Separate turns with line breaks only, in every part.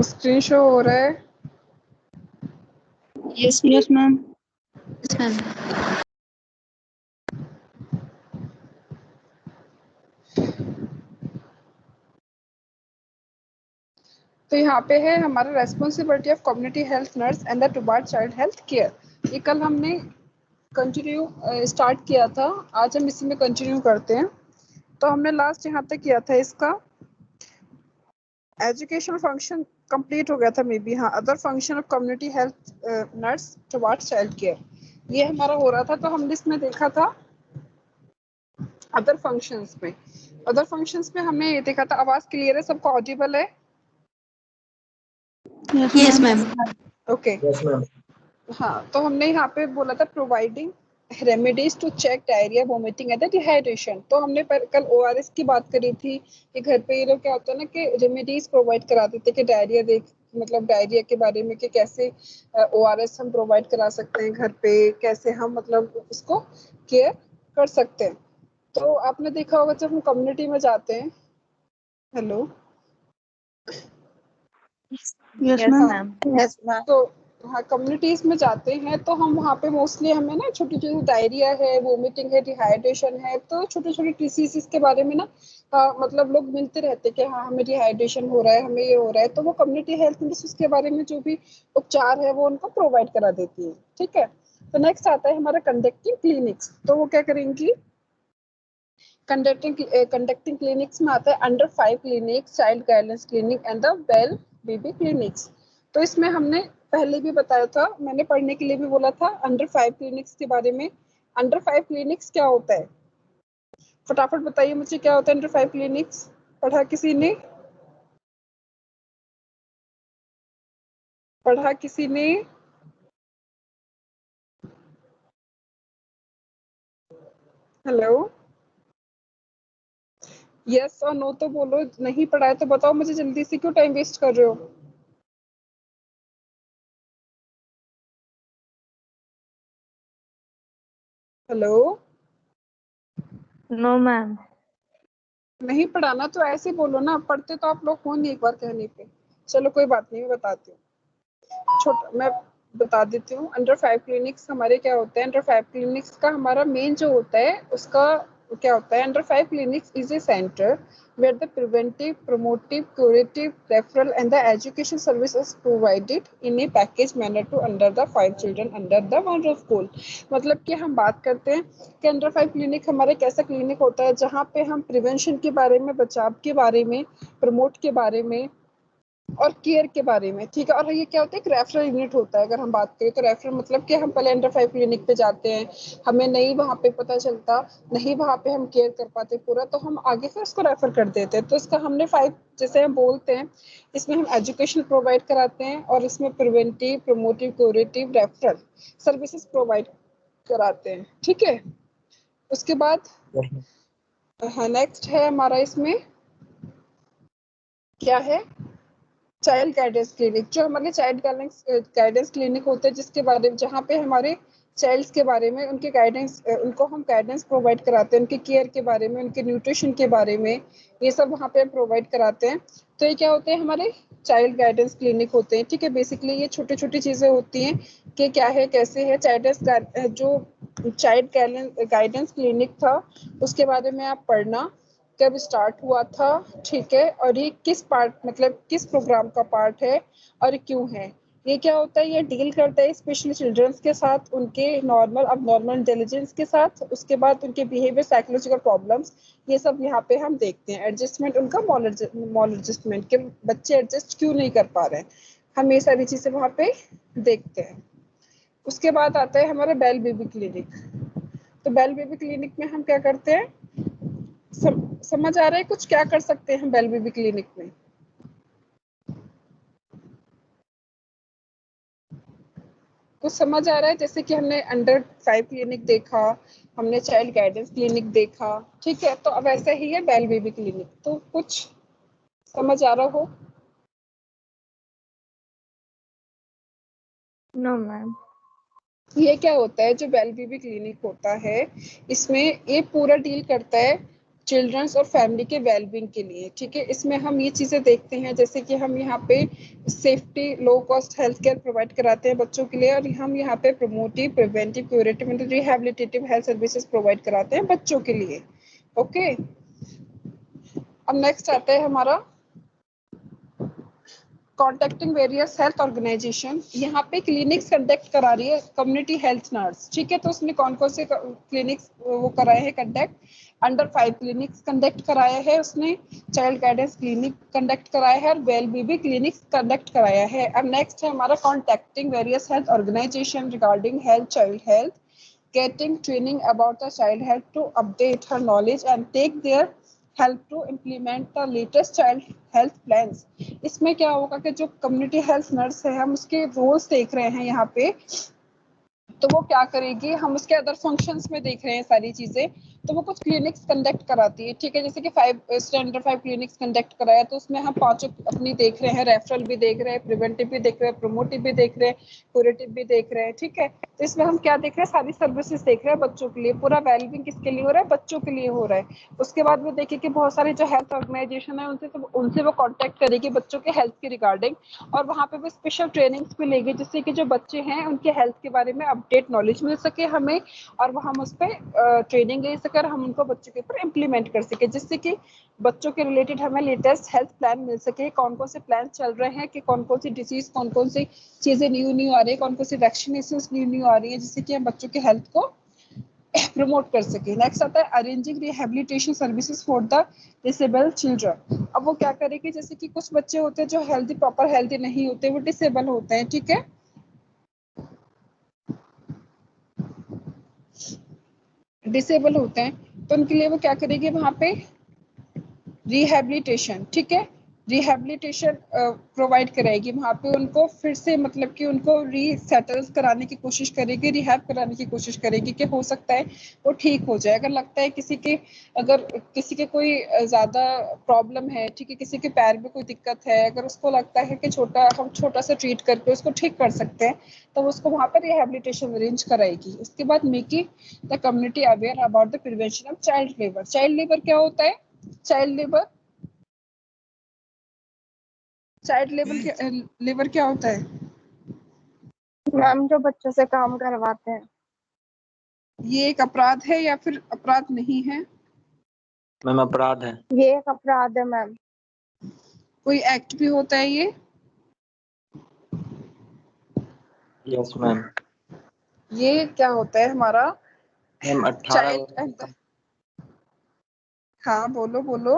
Screen show हो रहा है?
Yes ma'am. Yes ma'am.
तो यहाँ पे है हमारा responsibility of community health nurse and the towards child health care. ये कल हमने कंटिन्यू स्टार्ट किया था, आज हम इसी में कंटिन्यू करते हैं। तो हमने लास्ट यहाँ तक किया था इसका एजुकेशन फंक्शन कंप्लीट हो गया था मे बी। हाँ, other function of community health nurse toward child care, ये हमारा हो रहा था। तो हमने इसमें देखा था अदर फंक्शंस में। अदर फंक्शंस में हमने ये देखा था, आवाज क्लियर है, सबको ऑडिबल है?
Yes ma'am.
ओके। हाँ, तो हमने यहाँ पे बोला था providing remedies to check diarrhoea, vomiting and dehydration. तो हमने कल ओआरएस की बात करी थी कि घर पे ये लोग क्या होता है ना कि रेमेडीज प्रोवाइड करा देते कि डायरिया मतलब डायरिया के बारे में कि कैसे ओआरएस हम प्रोवाइड करा सकते हैं घर पे, कैसे हम मतलब उसको केयर कर सकते हैं। तो आपने देखा होगा जब हम कम्युनिटी में जाते हैं, हेलो,
यस मैम।
तो हाँ कम्युनिटीज में जाते हैं तो हम वहाँ पे मोस्टली हमें ना छोटी छोटी डायरिया है, वोमिटिंग है, डिहाइड्रेशन है, तो छोटे छोटे डिसीज के बारे में ना मतलब लोग मिलते रहते हैं कि हाँ हमें डिहाइड्रेशन हो रहा है, हमें ये हो रहा है। तो वो कम्युनिटी हेल्थ नर्स उसके बारे में जो भी उपचार है वो उनको प्रोवाइड करा देती है। ठीक है। तो नेक्स्ट आता है हमारा कंडक्टिंग क्लिनिक्स। तो वो क्या करेंगी, कंडक्टिंग क्लिनिक्स में आता है under 5 clinic, child guidance clinic and the well baby clinics. तो इसमें हमने पहले भी बताया था, मैंने पढ़ने के लिए भी बोला था अंडर 5 क्लिनिक्स के बारे में। अंडर 5 क्लिनिक्स क्या होता है, फटाफट बताइए मुझे, क्या होता है अंडर 5 क्लिनिक्स? पढ़ा किसी ने? पढ़ा किसी ने? हेलो, यस और नो तो बोलो। नहीं पढ़ा है तो बताओ मुझे जल्दी से, क्यों टाइम वेस्ट कर रहे हो? Hello,
no ma'am.
नहीं पढ़ाना तो ऐसे बोलो ना, पढ़ते तो आप लोग हो नहीं एक बार कहने पे। चलो कोई बात नहीं, मैं बताती हूँ। छोटा मैं बता देती हूँ। अंडर 5 क्लिनिक्स हमारे क्या होते हैं, अंडर 5 क्लिनिक्स का हमारा मेन जो होता है उसका क्या होता है, under 5 clinics is a centre where the preventive, promotive, curative, referral and the education services provided in a package manner to under the 5 children under the one roof school। मतलब कि हम बात करते हैं कि अंडर 5 क्लिनिक हमारे कैसा clinic होता है जहाँ पे हम प्रिवेंशन के बारे में, बचाव के बारे में, प्रमोट के बारे में और केयर के बारे में। ठीक है। और ये क्या होता है, एक रेफरल यूनिट होता है। अगर हम बात करें तो रेफरल मतलब कि हम पहले अंडर 5 क्लिनिक पे जाते हैं, हमें नहीं वहाँ पे पता चलता, नहीं वहाँ पे हम केयर कर पाते पूरा, तो हम आगे से उसको रेफर कर देते हैं। तो इसका हमने 5 जैसे हम बोलते हैं, इसमें हम एजुकेशन प्रोवाइड कराते हैं और इसमें preventive, promotive, curative, referral services provide कराते हैं। ठीक है। उसके बाद हाँ नेक्स्ट है हमारा इसमें क्या है, चाइल्ड गाइडेंस क्लिनिक। जो हमारे चाइल्ड गाइडेंस क्लिनिक होते हैं जिसके बारे में, जहाँ पे हमारे चाइल्ड्स के बारे में, उनके गाइडेंस, उनको हम गाइडेंस प्रोवाइड कराते हैं, उनके केयर के बारे में, उनके न्यूट्रिशन के बारे में, ये सब वहाँ पे हम प्रोवाइड कराते हैं। तो ये क्या होते हैं, हमारे चाइल्ड गाइडेंस क्लिनिक होते हैं। ठीक है। बेसिकली ये छोटी छोटी चीज़ें होती हैं कि क्या है, कैसे है। जो चाइल्ड गाइडेंस क्लिनिक था उसके बारे में आप पढ़ना, कब स्टार्ट हुआ था, ठीक है, और ये किस पार्ट मतलब किस प्रोग्राम का पार्ट है और क्यों है। ये क्या होता है, ये डील करता है स्पेशली चिल्ड्रंस के साथ, उनके नॉर्मल अब नॉर्मल इंटेलिजेंस के साथ, उसके बाद उनके बिहेवियर, साइकोलॉजिकल प्रॉब्लम्स, ये सब यहाँ पे हम देखते हैं। एडजस्टमेंट उनका, मॉल एडजस्टमेंट के बच्चे एडजस्ट क्यों नहीं कर पा रहे हैं, हम ये सारी चीज़ें वहाँ पे देखते हैं। उसके बाद आता है हमारा बेल बेबी क्लिनिक। तो बेल बेबी क्लिनिक में हम क्या करते हैं, समझ आ रहा है कुछ, क्या कर सकते हैं हम बेल बेबी क्लिनिक में? कुछ समझ आ रहा है? जैसे कि हमने अंडर 5 क्लिनिक देखा, हमने चाइल्ड गाइडेंस क्लिनिक देखा, ठीक है, तो अब ऐसा ही है बेल बेबी क्लिनिक। तो कुछ समझ आ रहा हो?
No ma'am.
ये क्या होता है, जो बेल बेबी क्लिनिक होता है इसमें ये पूरा डील करता है चिल्ड्रंस और फैमिली के वेलबींग के लिए, ठीक है। इसमें हम ये चीज़ें देखते हैं जैसे कि हम यहाँ पे safety low cost health care provide कराते हैं बच्चों के लिए, और हम यहाँ पे promotive preventive curative and rehabilitative health services provide कराते हैं बच्चों के लिए। ओके, अब नेक्स्ट आता है हमारा कॉन्टेक्टिंग वेरियस हेल्थ ऑर्गेनाइजेशन। यहाँ पे क्लिनिक्स कंडक्ट करा रही है कम्युनिटी हेल्थ नर्स, ठीक है। तो उसने कौन कौन से क्लिनिक्स वो कराए हैं कंडक्ट? अंडर 5 क्लिनिक्स कंडक्ट कराया है उसने, चाइल्ड गाइडेंस क्लिनिक कंडक्ट कराया है, और वेल बीबी क्लिनिक्स कंडक्ट कराया है। अब नेक्स्ट है हमारा contacting various health organisation regarding health child health, getting training about the child health to update her knowledge and take their help to implement the latest child health plans। इसमें क्या होगा कि जो कम्युनिटी हेल्थ नर्स है हम उसके roles देख रहे हैं यहाँ पे, तो वो क्या करेगी, हम उसके अदर फंक्शंस में देख रहे हैं सारी चीजें। तो वो कुछ क्लिनिक्स कंडक्ट कराती है, ठीक है। जैसे कि 5 क्लिनिक्स कंडक्ट कराया, तो उसमें हम 5 अपनी देख रहे हैं, रेफरल भी देख रहे हैं, प्रिवेंटिव भी देख रहे हैं, प्रोमोटिव भी देख रहे हैं, क्यूरेटिव भी देख रहे हैं, ठीक है। तो इसमें हम क्या देख रहे हैं, सारी सर्विसेज देख रहे हैं बच्चों के लिए, पूरा वेलबींग किसके लिए हो रहा है, बच्चों के लिए हो रहा है। उसके बाद में देखिए कि बहुत सारे जो हेल्थ ऑर्गेनाइजेशन है उनसे वो कॉन्टेक्ट करेगी बच्चों के हेल्थ के रिगार्डिंग, और वहाँ पे वो स्पेशल ट्रेनिंग्स भी लेगी जिससे कि जो बच्चे हैं उनके हेल्थ के बारे में अपडेट नॉलेज मिल सके हमें, और वो हम उस पर ट्रेनिंग ले सके और हम उनको बच्चों के ऊपर इम्प्लीमेंट कर सके, जिससे कि बच्चों के रिलेटेड हमें लेटेस्ट हेल्थ प्लान मिल सके, कौन कौन से प्लान चल रहे हैं, कि कौन कौन सी डिजीज, कौन कौन सी चीजें न्यू आ रही है, कौन कौन सी वैक्सीनेशन न्यू आ रही है, जिससे कि हम बच्चों के हेल्थ को प्रमोट कर सके। नेक्स्ट आता है arranging rehabilitation services for the disabled children. अब वो क्या करेगी, जैसे कि कुछ बच्चे होते हैं जो हेल्दी प्रॉपर हेल्दी नहीं होते, वो डिसेबल होते हैं, ठीक है, डिसेबल होते हैं, तो उनके लिए वो क्या करेगी वहां पे रिहेबिलिटेशन, ठीक है, रिहेबिलिटेशन प्रोवाइड कराएगी वहाँ पे उनको, फिर से मतलब कि उनको रीसेटल कराने की कोशिश करेगी, रिहैब कराने की कोशिश करेगी कि हो सकता है वो ठीक हो जाए। अगर लगता है किसी के, अगर किसी के कोई ज़्यादा प्रॉब्लम है, ठीक है, किसी के पैर में कोई दिक्कत है, अगर उसको लगता है कि हम छोटा सा ट्रीट करके उसको ठीक कर सकते हैं, तो उसको वहाँ पर रिहेबिलिटेशन अरेंज कराएगी। उसके बाद making the community aware about the prevention of child labour. Child labour क्या होता है? चाइल्ड लेबर, चाइल्ड लेबर क्या होता है?
मैम जो बच्चों से काम करवाते हैं।
ये एक अपराध है या फिर अपराध नहीं है?
मैम अपराध है।
ये एक अपराध है मैम।
कोई एक्ट भी होता है ये?
Yes ma'am.
ये क्या होता है हमारा?
मैम 18
चाइल्ड एंड, हाँ बोलो बोलो।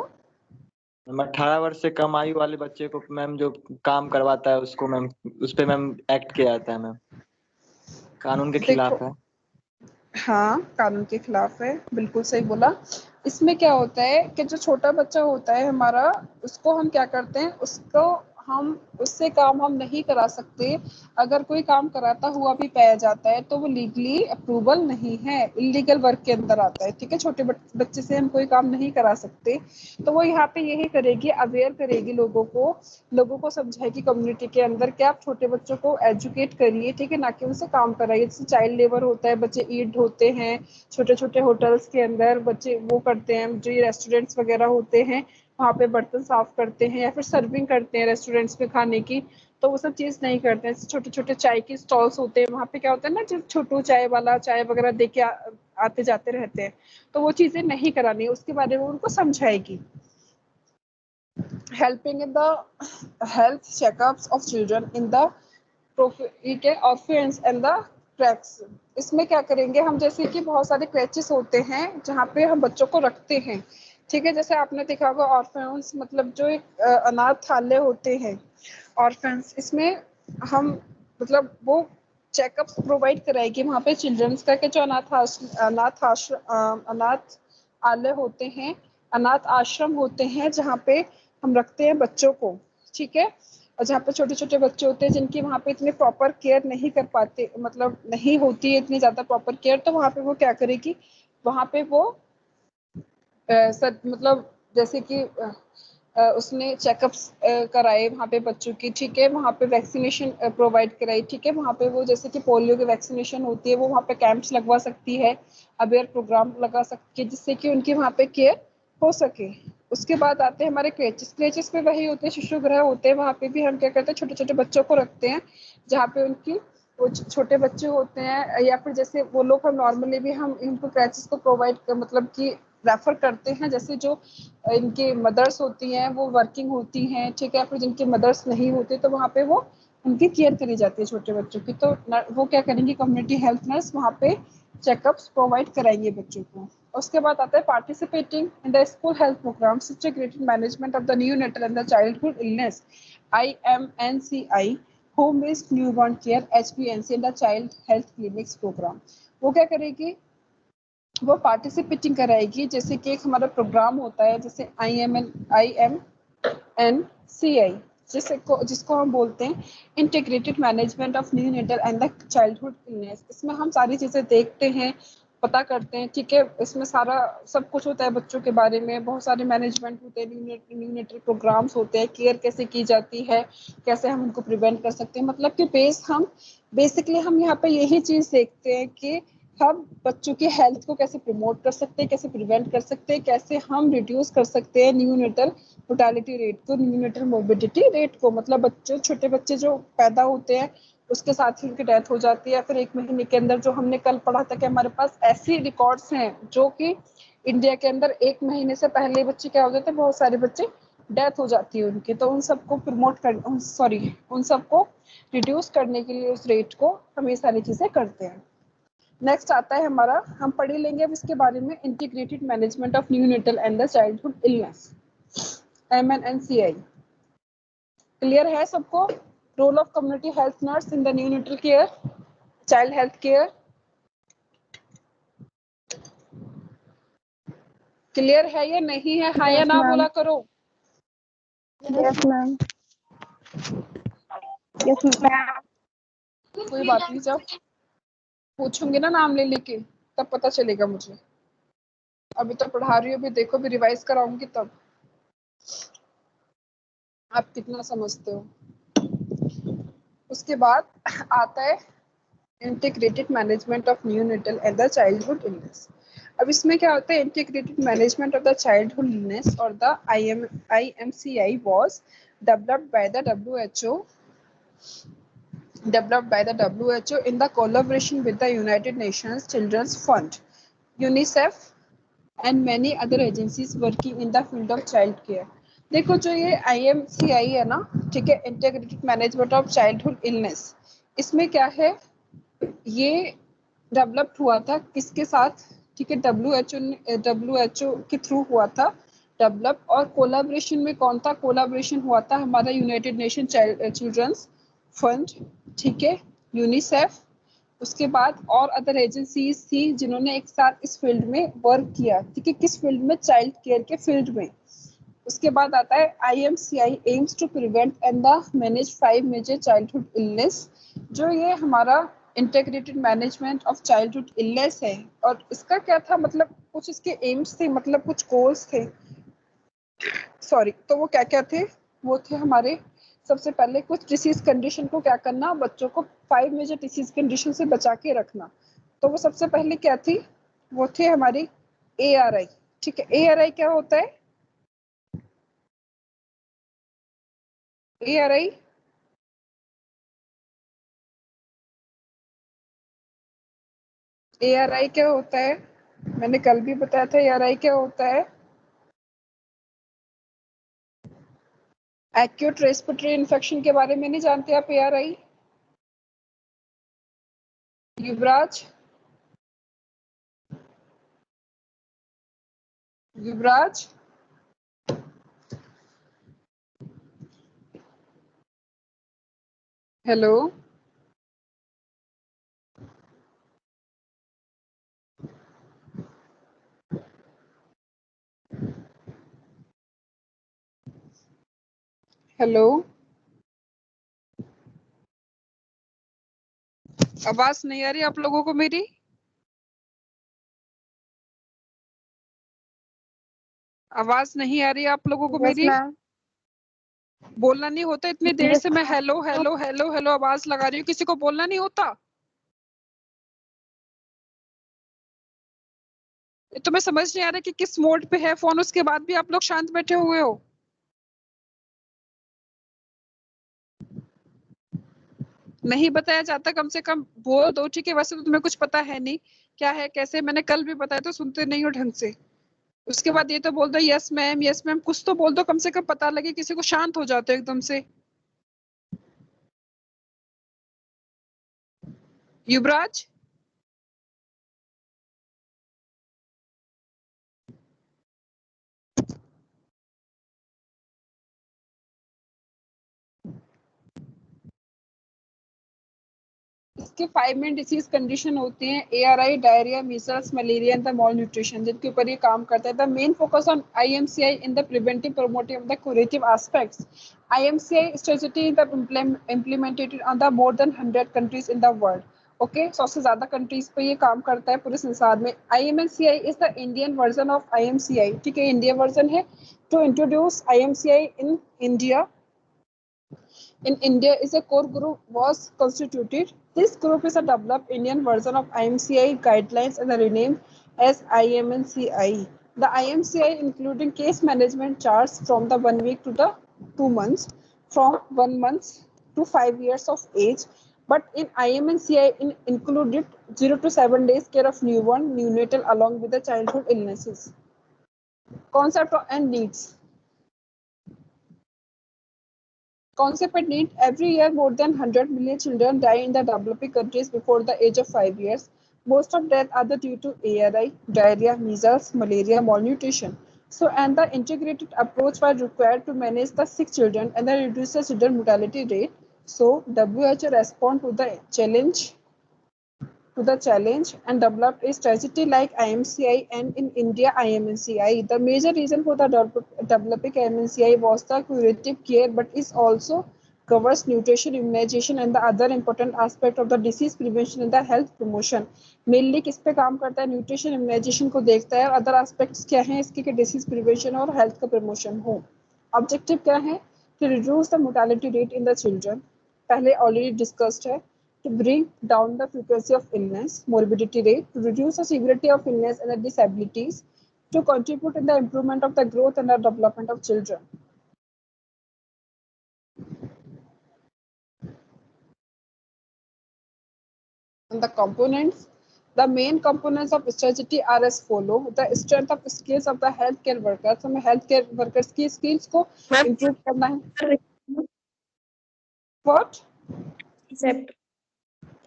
मैम 18 वर्ष से कम आयु वाले बच्चे को मैम जो काम करवाता है उसको मैम उस पे मैम एक्ट किया जाता है मैम, कानून के खिलाफ
देखो,
है।
हाँ कानून के खिलाफ है, बिल्कुल सही बोला। इसमें क्या होता है कि जो छोटा बच्चा होता है हमारा, उसको हम क्या करते हैं, उसको हम उससे काम हम नहीं करा सकते। अगर कोई काम कराता हुआ भी पाया जाता है तो वो लीगली अप्रूवल नहीं है, इलीगल वर्क के अंदर आता है, ठीक है। छोटे बच्चे से हम कोई काम नहीं करा सकते। तो वो यहाँ पे यही करेगी, अवेयर करेगी लोगों को समझाएगी कम्युनिटी के अंदर कि आप छोटे बच्चों को एजुकेट करिए, ठीक है, ना कि उनसे काम कराइए। जैसे चाइल्ड लेबर होता है, बच्चे ईट होते हैं छोटे छोटे होटल्स के अंदर, बच्चे वो करते हैं, जो ये रेस्टोरेंट्स वगैरह होते हैं वहाँ पे बर्तन साफ करते हैं या फिर सर्विंग करते हैं रेस्टोरेंट्स में खाने की, तो वो सब चीज़ नहीं करते हैं। छोटे छोटे चाय की स्टॉल्स होते हैं, वहाँ पे क्या होता है ना, जो छोटू चाय वाला चाय वगैरह दे के आते जाते रहते हैं, तो वो चीज़ें नहीं करानी, उसके बारे में उनको समझाएगी। helping in the health checkups of children in the orphans and the cracks। इसमें क्या करेंगे हम, जैसे कि बहुत सारे क्रैचेस होते हैं जहाँ पे हम बच्चों को रखते हैं, ठीक है। जैसे आपने देखा होगा ऑर्फेन्स मतलब जो एक अनाथालय होते हैं, ऑर्फेन्स, इसमें हम मतलब वो चेकअप्स प्रोवाइड कराएगी वहाँ पे चिल्ड्रंस का, कि जो अनाथ आलय होते हैं, अनाथ आश्रम होते हैं, जहाँ पे हम रखते हैं बच्चों को, ठीक है। और जहाँ पे छोटे छोटे बच्चे होते हैं जिनकी वहाँ पे इतने प्रॉपर केयर नहीं कर पाते, मतलब नहीं होती है इतनी ज़्यादा प्रॉपर केयर, तो वहाँ पे वो क्या करेगी, वहाँ पे वो मतलब जैसे कि उसने चेकअप्स कराए वहाँ पे बच्चों की, ठीक है, वहाँ पे वैक्सीनेशन प्रोवाइड कराई, ठीक है। वहाँ पे वो जैसे कि पोलियो की वैक्सीनेशन होती है, वो वहाँ पे कैंप्स लगवा सकती है, अवेयर प्रोग्राम लगा सकती है, जिससे कि उनकी वहाँ पे केयर हो सके। उसके बाद आते हैं हमारे क्रेचेस। क्रेचेस में वही होते हैं, शिशु गृह होते हैं, वहाँ पे भी हम क्या करते हैं, छोटे छोटे बच्चों को रखते हैं, जहाँ पे उनकी वो छोटे बच्चे होते हैं, या फिर जैसे वो लोग, हम नॉर्मली भी हम इनको क्रेचेस को प्रोवाइड मतलब कि रेफर करते हैं, जैसे जो इनके मदर्स होती हैं वो वर्किंग होती हैं, ठीक है, फिर जिनके मदर्स नहीं होते तो वहाँ पे वो उनकी केयर करी जाती है छोटे बच्चों की, तो वो क्या करेंगे, कम्युनिटी हेल्थ नर्स वहाँ पे चेकअप्स प्रोवाइड कराएंगे बच्चों को। उसके बाद आता है participating in the school health programme integrated management of the neonatal and the childhood illness IMNCI home based newborn care HBNC and the child health clinics programme. वो क्या करेगी, वो पार्टिसिपेटिंग कराएगी, जैसे कि एक हमारा प्रोग्राम होता है जैसे IMNCI, जिसको हम बोलते हैं integrated management of neonatal and the childhood illness. इसमें हम सारी चीजें देखते हैं, पता करते हैं, ठीक है, इसमें सारा सब कुछ होता है बच्चों के बारे में, बहुत सारे मैनेजमेंट होते हैं, न्यूनेटल प्रोग्राम्स होते हैं, केयर कैसे की जाती है, कैसे हम उनको प्रिवेंट कर सकते हैं, मतलब कि बेसिकली हम यहाँ पे यही चीज देखते हैं कि हम बच्चों की हेल्थ को कैसे प्रमोट कर सकते हैं, कैसे प्रिवेंट कर सकते हैं, कैसे हम रिड्यूस कर सकते हैं न्यूनेटल मोर्टालिटी रेट को, न्यूनेटल मोर्बिडिटी रेट को, मतलब बच्चे, छोटे बच्चे जो पैदा होते हैं उसके साथ ही उनकी डेथ हो जाती है, फिर 1 महीने के अंदर, जो हमने कल पढ़ा था कि हमारे पास ऐसी रिकॉर्ड्स हैं जो कि इंडिया के अंदर 1 महीने से पहले बच्चे क्या हो जाते हैं, बहुत सारे बच्चे डेथ हो जाती है उनकी, तो उन सबको प्रमोट कर उन सबको रिड्यूस करने के लिए उस रेट को हम ये सारी चीजें करते हैं। नेक्स्ट आता है हमारा, हम पढ़ ही लेंगे अब इसके बारे में, integrated management of neonatal and the childhood illness MNCI। Clear है सबको? Role of community health nurse in the neonatal care, child health care, clear है या नहीं है? हाँ या
यस
ना
मैम,
बोला करो।
Yes ma'am, yes ma'am.
कोई बात नहीं, जब पूछूंगी ना नाम ले लेके तब पता चलेगा मुझे, अभी तो पढ़ा रही हूँ, अभी देखो, भी रिवाइज कराऊंगी तब आप कितना समझते हो। उसके बाद आता है integrated management of neonatal and the childhood illness. अब इसमें क्या होता है, integrated management of the childhood illness और the IMCI was developed by the WHO in the collaboration with the United Nations Children's Fund, UNICEF and many other agencies working in the field of child care। देखो जो ये IMCI है ना, ठीक है, integrated management of childhood illness, इसमें क्या है, ये डेवलप हुआ था किसके साथ, ठीक है, WHO के थ्रू हुआ था डेवलप, और कोलाब्रेशन में कौन था, कोलाब्रेशन हुआ था हमारा यूनाइटेड नेशन चिल्ड्रंस फंड, ठीक है, यूनिसेफ, उसके बाद और अदर एजेंसीज थी जिन्होंने एक साथ इस फील्ड में वर्क किया, ठीक है, किस फील्ड में, चाइल्ड केयर के फील्ड में। उसके बाद आता है IMCI aims to prevent and the manage 5 major childhood illness. जो ये हमारा integrated management of childhood illness है, और इसका क्या था, मतलब कुछ इसके एम्स थे, मतलब कुछ गोल्स थे, सॉरी, तो वो क्या क्या थे, वो थे हमारे, सबसे पहले कुछ डिसीज कंडीशन को क्या करना, बच्चों को 5 मेजर डिसीज कंडीशन से बचा के रखना। तो वो सबसे पहले क्या थी, वो थे हमारी ARI, ठीक है, ARI क्या होता है, ARI ARI क्या होता है, मैंने कल भी बताया था ARI क्या होता है, एक्यूट रेस्पिरेटरी इन्फेक्शन के बारे में नहीं जानते आप ARI? युवराज, युवराज, हेलो, हेलो, आवाज नहीं आ रही आप लोगों को मेरी? आवाज नहीं आ रही आप लोगों को
यस
मेरी?
मैम,
बोलना नहीं होता? इतनी देर
यस
से मैं हेलो हेलो हेलो हेलो आवाज लगा रही हूँ, किसी को बोलना नहीं होता? तुम्हें समझ नहीं आ रहा कि किस मोड पे है फोन, उसके बाद भी आप लोग शांत बैठे हुए हो। नहीं बताया जाता कम से कम बोल दो, ठीक है। वैसे तो तुम्हें कुछ पता है नहीं क्या है कैसे, मैंने कल भी बताया तो सुनते नहीं हो ढंग से। उसके बाद ये तो बोल दो यस मैम यस मैम, कुछ तो बोल दो कम से कम, पता लगे किसी को, शांत हो जाते हो एकदम से। युवराज, इसके 5 मेन डिसीज कंडीशन होती हैं, ARI, diarrhoea, measles, malaria and the mall nutrition, जिनके ऊपर ये काम करता है। The main focus on IMCI in the preventive, promotive, the curative aspects. IMCI strategy the implemented on the more than 100 countries in the world. Okay, 100 से ज्यादा countries पे ये काम करता है पूरे संसार में। IMCI is the Indian version of IMCI, ठीक है, इंडिया वर्जन है। To introduce IMCI in India, in India is a core group was constituted. This group is a developed Indian version of IMCI guidelines and renamed as IMNCI. The IMCI including case management charts from the 1 week to the 2 months, from 1 month to 5 years of age. But in IMNCI included 0 to 7 days care of newborn, neonatal along with the childhood illnesses. Concept and needs. Concept and need. Every year, more than 100 million children die in the developing countries before the age of 5 years. Most of death are due to ARI, diarrhea, measles, malaria, malnutrition. So, and the integrated approach was required to manage the sick children and the reduce the children mortality rate. So, WHO respond to the challenge and developed a strategy like IMCI, and in India IMNCI. The major reason for the developing IMNCI was the curative care, but it also covers nutrition, immunization and the other important aspect of the disease prevention and the health promotion. Mainly किस पे काम करता है? Nutrition, immunisation को देखता है, और other aspects क्या हैं इसके कि डिसीज प्रिवेंशन और हेल्थ का प्रमोशन हो। ऑब्जेक्टिव क्या है? To reduce the mortality rate in the children, पहले ऑलरेडी डिस्कस्ड है। To bring down the frequency of illness, morbidity rate, to reduce the severity of illness and the disabilities, to contribute in the improvement of the growth and the development of children. And the components, the main components of strategy are as follow. The strength of skills of the healthcare workers, हमें healthcare workers की skills को improve करना है। What?
Concept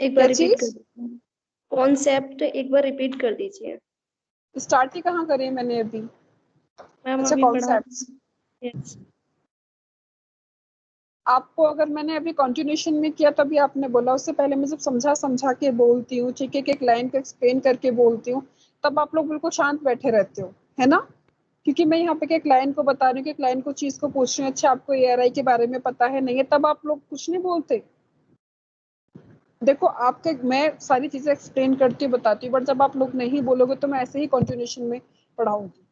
एक बार repeat कर दीजिए। Concept एक बार repeat कर दीजिए।
स्टार्ट ही कहाँ करी मैंने अभी?
मैम
अच्छा,
अभी
कॉन्सेप्ट्स।
यस
आपको अगर मैंने अभी कंटिन्यूशन में किया तभी आपने बोला, उससे पहले मैं जब समझा के बोलती हूँ, ठीक है, कि एक लाइन को एक्सप्लेन करके बोलती हूँ, तब आप लोग बिल्कुल शांत बैठे रहते हो, है ना? क्योंकि मैं यहाँ पे एक लाइन को बता रही हूँ कि एक लाइन को चीज को पूछ रही हूँ, अच्छा आपको ARI के बारे में पता है नहीं है, तब आप लोग कुछ नहीं बोलते। देखो आपके, मैं सारी चीजें एक्सप्लेन करती हूँ, बताती हूँ, बट जब आप लोग नहीं बोलोगे तो मैं ऐसे ही कंटिन्यूशन में पढ़ाऊंगी।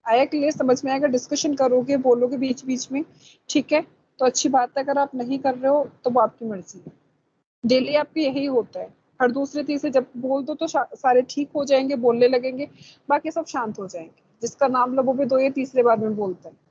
आया क्लियर? समझ में आएगा? डिस्कशन करोगे, बोलोगे बीच बीच में, ठीक है, तो अच्छी बात है। अगर आप नहीं कर रहे हो तो वो आपकी मर्जी है। डेली आपकी यही होता है, हर दूसरे तीसरे जब बोल दो तो सारे ठीक हो जाएंगे, बोलने लगेंगे, बाकी सब शांत हो जाएंगे। जिसका नाम लो वो भी दो या तीसरे बार में बोलता है।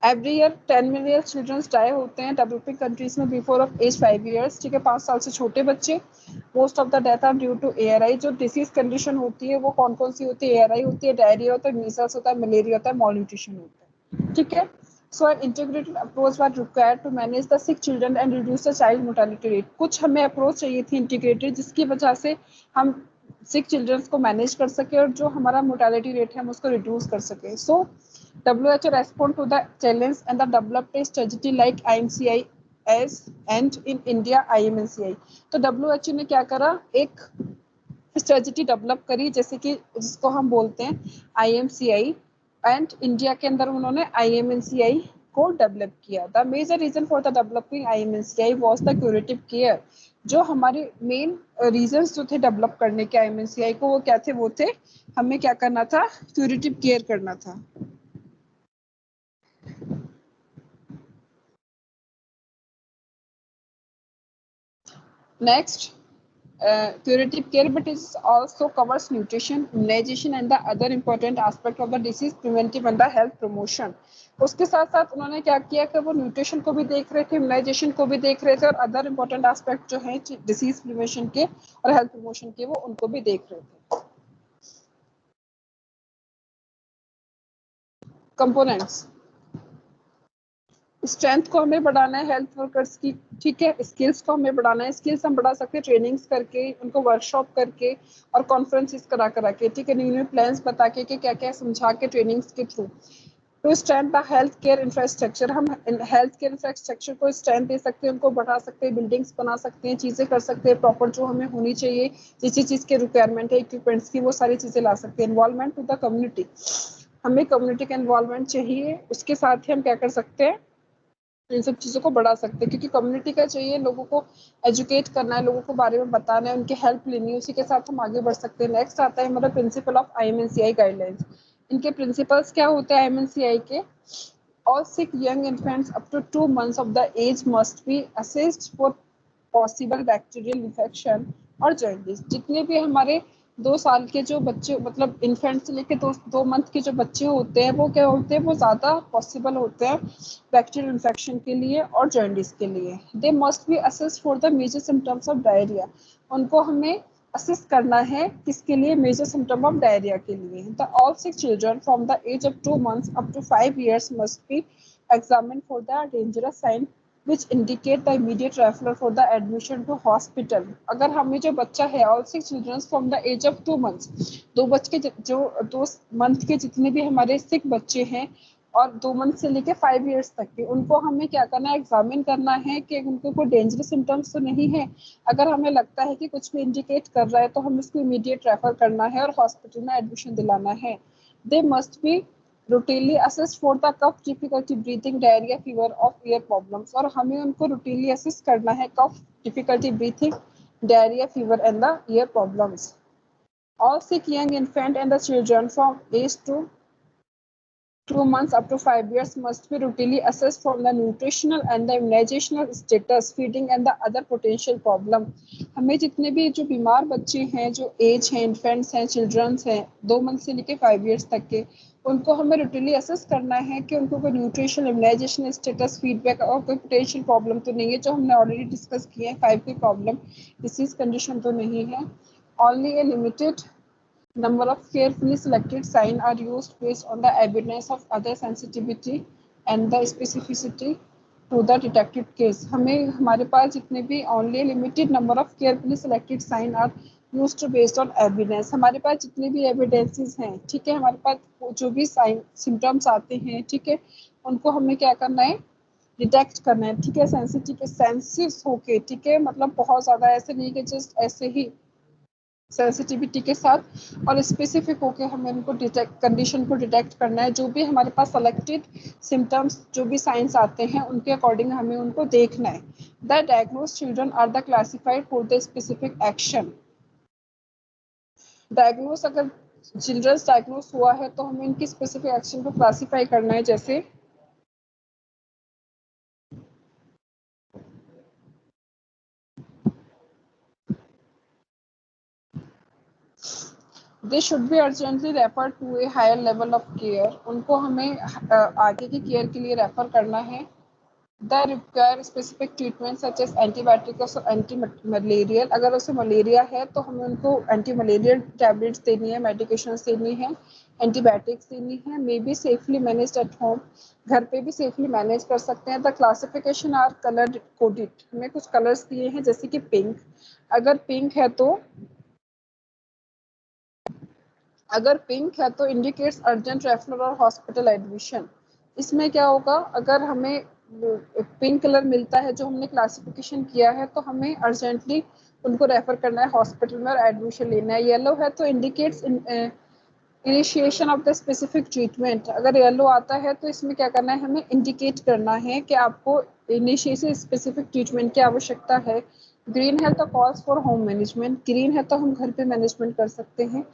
Every year 10 million childrens die होते हैं डेवलपिंग कंट्रीज में बिफोर ऑफ एज 5 ईयर्स, ठीक है, 5 साल से छोटे बच्चे। Most of the death are due to ARI। जो डिसीज कंडीशन होती है वो कौन कौन सी होती है? ARI होती है, डायरिया होता है, मीजल्स होता है, मलेरिया होता है, मॉलन्यूट्रिशन होता है, ठीक है। So an integrated approach was required to manage the sick children and reduce the child mortality rate. कुछ हमें अप्रोच चाहिए थी इंटीग्रेटेड, जिसकी वजह से हम सिक चिल्ड्रंस को मैनेज कर सके और जो हमारा मोर्टेलिटी रेट है हम उसको रिड्यूस कर सके। सो WHO respond to the challenge and the developed a strategy like IMCI as and in India IMNCI। तो WHO ने क्या करा? एक स्ट्रेटजी डेवलप करी, जैसे कि जिसको हम बोलते हैं IMCI, एंड इंडिया के अंदर उन्होंने IMNCI को डेवलप किया। The major reason for the developing IMNCI was the curative care. जो हमारे मेन रीजंस जो थे डेवलप करने के IMNCI को, वो क्या थे? वो थे हमें क्या करना था? क्यूरेटिव केयर करना था। Next, curative care, but it also covers nutrition, immunization and the other important aspect of the disease preventive and the health promotion. उसके साथ साथ उन्होंने क्या किया कि वो न्यूट्रिशन को भी देख रहे थे, इम्यूनाइजेशन को भी देख रहे थे और अदर इम्पोर्टेंट एस्पेक्ट जो है डिसीज प्रिवेंशन के और हेल्थ प्रमोशन के वो उनको भी देख रहे थे. कंपोनेंट्स, स्ट्रेंथ को हमें बढ़ाना है हेल्थ वर्कर्स की, ठीक है. स्किल्स को हमें बढ़ाना है, स्किल्स हम बढ़ा सकते हैं ट्रेनिंग्स करके, उनको वर्कशॉप करके और कॉन्फ्रेंसेस करा के, ठीक है, न्यू प्लान्स बता के कि क्या क्या समझा के ट्रेनिंग्स के through. To strength the health care infrastructure, हम हेल्थ केयर इंफ्रास्ट्रक्चर को स्ट्रेंथ दे सकते हैं, उनको बढ़ा सकते हैं, बिल्डिंग्स बना सकते हैं, चीज़ें कर सकते हैं प्रॉपर जो हमें होनी चाहिए, जिस चीज़ के रिक्वायरमेंट है इक्विपमेंट्स की, वो सारी चीज़ें ला सकते हैं. इन्वॉल्वमेंट टू द कम्युनिटी, हमें कम्युनिटी का इन्वॉल्वमेंट चाहिए, उसके साथ ही हम क्या कर सकते हैं, इन सब चीज़ों को बढ़ा सकते हैं, क्योंकि कम्युनिटी का चाहिए, लोगों को एजुकेट करना है, लोगों को बारे में बताना है, उनकी हेल्प लेनी है, उसी के साथ हम आगे बढ़ सकते हैं. नेक्स्ट आता है हमारा प्रिंसिपल ऑफ IMNCI गाइडलाइंस. इनके प्रिंसिपल्स क्या होते हैं IMNCI के? All sick young infants up to 2 months of the age must be assessed for possible bacterial infection और jaundice. जितने भी हमारे 2 साल के जो बच्चे, मतलब इन्फेंट से लेके 2 मंथ के जो बच्चे होते हैं, वो क्या होते हैं, वो ज़्यादा पॉसिबल होते हैं बैक्टीरियल इन्फेक्शन के लिए और जॉन्डिस के लिए. They must be assessed for the major symptoms of diarrhoea. उनको हमें असिस्ट करना है किसके लिए? मेजर सिम्टम ऑफ डायरिया के लिए. The all sick children from the age of 2 months up to 5 years must be examined for the dangerous sign which indicate the immediate referral for the admission to hospital. अगर हमें जो बच्चा है, all sick children from the age of 2 months, 2 month के जितने भी हमारे सिक बच्चे हैं और 2 मंथ से लेके 5 इयर्स तक के, उनको हमें क्या करना है? एग्जामिन करना है कि उनको कोई डेंजरस सिम्टम्स तो नहीं है. अगर हमें लगता है कि कुछ भी इंडिकेट कर रहा है तो हम इसको इमीडिएट रेफर करना है और हॉस्पिटल में एडमिशन दिलाना है. दे must B routinely assessed for the cough, difficulty breathing, diarrhea, fever of ear problems. और हमें उनको routinely assess करना है cough, difficulty breathing, diarrhea, fever and the ear problems. All sick young infant and the children from age to 2 months up to 5 years must be routinely assessed from the nutritional and the immunizational status, feeding and the other potential problem. हमें जितने भी जो बीमार बच्चे हैं, जो as हैं, infants हैं, चिल्ड्रंस हैं 2 मंथ से लेके 5 इयर्स तक के, उनको हमें रूटीनली असेस करना है कि उनको कोई न्यूट्रिशन, इम्यूनाइजेशन स्टेटस, फीडबैक और कोई पोटेंशियल प्रॉब्लम तो नहीं है, जो हमने ऑलरेडी डिस्कस किए हैं 5 की प्रॉब्लम, डिसीज कंडीशन तो नहीं है. Only A limited number of carefully selected signs are used based on the evidence of other sensitivity and the specificity to the detected case. हमें हमारे पास जितने भी only limited number of carefully selected signs are used based on evidence. हमारे पास जितने भी evidences हैं, ठीक है, हमारे पास जो भी साइन सिम्टम्स आते हैं, ठीक है, उनको हमें क्या करना है? डिटेक्ट करना है, ठीक है, सेंसिटिव होके, ठीक है, मतलब बहुत ज़्यादा ऐसे नहीं कि जस्ट ऐसे ही सेंसिटिविटी के साथ और स्पेसिफिक होके हमें उनको डिटेक्ट, कंडीशन को डिटेक्ट करना है. जो भी हमारे पास सेलेक्टेड सिम्टम्स, जो भी साइंस आते हैं, उनके अकॉर्डिंग हमें उनको देखना है. The diagnosed children are the classified for the specific action. Diagnose, अगर चिल्ड्रंस डायग्नोस हुआ है तो हमें इनकी स्पेसिफिक एक्शन को क्लासीफाई करना है. जैसे they should be urgently refer to a higher level of care. उनको हमें आगे की केयर के लिए रेफर करना है. The require specific treatment such as antibiotics और एंटी मलेरियल. अगर उसे मलेरिया है तो हमें उनको एंटी मलेरियल टैबलेट्स देनी है, मेडिकेशंस देनी है, एंटीबायोटिक्स देनी है. May be safely managed at home, घर पे भी सेफली मैनेज कर सकते हैं. The classification are colour coded. हमें कुछ कलर्स दिए हैं, जैसे कि पिंक. अगर पिंक है तो इंडिकेट्स अर्जेंट रेफरल और हॉस्पिटल एडमिशन. इसमें क्या होगा? अगर हमें पिंक कलर मिलता है जो हमने क्लासिफिकेशन किया है, तो हमें अर्जेंटली उनको रेफर करना है हॉस्पिटल में और एडमिशन लेना है. येलो है तो indicates initiation of the specific treatment. अगर येलो आता है तो इसमें क्या करना है? हमें इंडिकेट करना है कि आपको इनिशिएशन स्पेसिफिक ट्रीटमेंट की आवश्यकता है. ग्रीन है तो calls for home management. Green है तो हम घर पे मैनेजमेंट कर सकते हैं.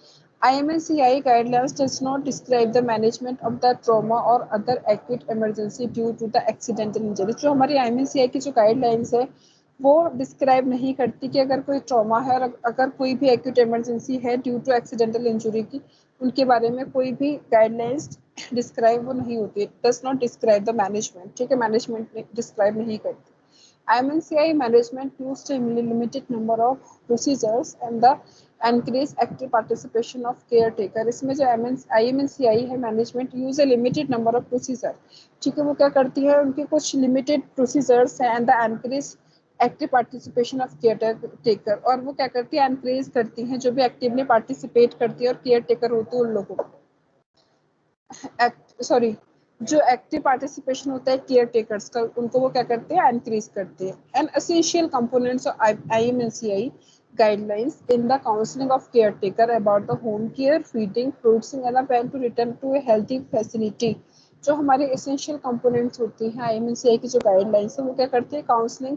IMNCI guidelines does not describe the management of the trauma or other acute emergency due to the accidental injury. जो हमारी IMNCI की जो गाइडलाइंस है वो डिस्क्राइब नहीं करती कि अगर कोई ट्रॉमा है और अगर कोई भी एक्यूट इमरजेंसी है ड्यू टू एक्सीडेंटल इंजरी की, उनके बारे में कोई भी गाइडलाइंस डिस्क्राइब वो नहीं होती, does not describe the management, ठीक है, मैनेजमेंट डिस्क्राइब नहीं करती। IMNCI management used a limited number of procedures and the encourage active participation of caretaker। इसमें जो IMNCI है management use A limited number of procedure, ठीक है, वो क्या करती है, उनके कुछ लिमिटेड प्रोसीजर्स हैं and the encourage active participation of care taker, और वो क्या करती है, एनकरेज करती हैं जो भी एक्टिवली पार्टिसिपेट करती है और केयर टेकर होते हैं उन लोगों को, सॉरी, जो एक्टिव पार्टिसिपेशन होता है केयर टेकर्स का, उनको वो क्या करते हैं, एनकरेज करते हैं। And essential components of IMNCI guidelines in the counseling of caretaker about the home care, feeding, fruiting and when to return to a healthy facility। जो हमारे एसेंशियल कंपोनेंट्स होती हैं IMNCI की जो गाइडलाइंस है, वो क्या करते हैं, काउंसलिंग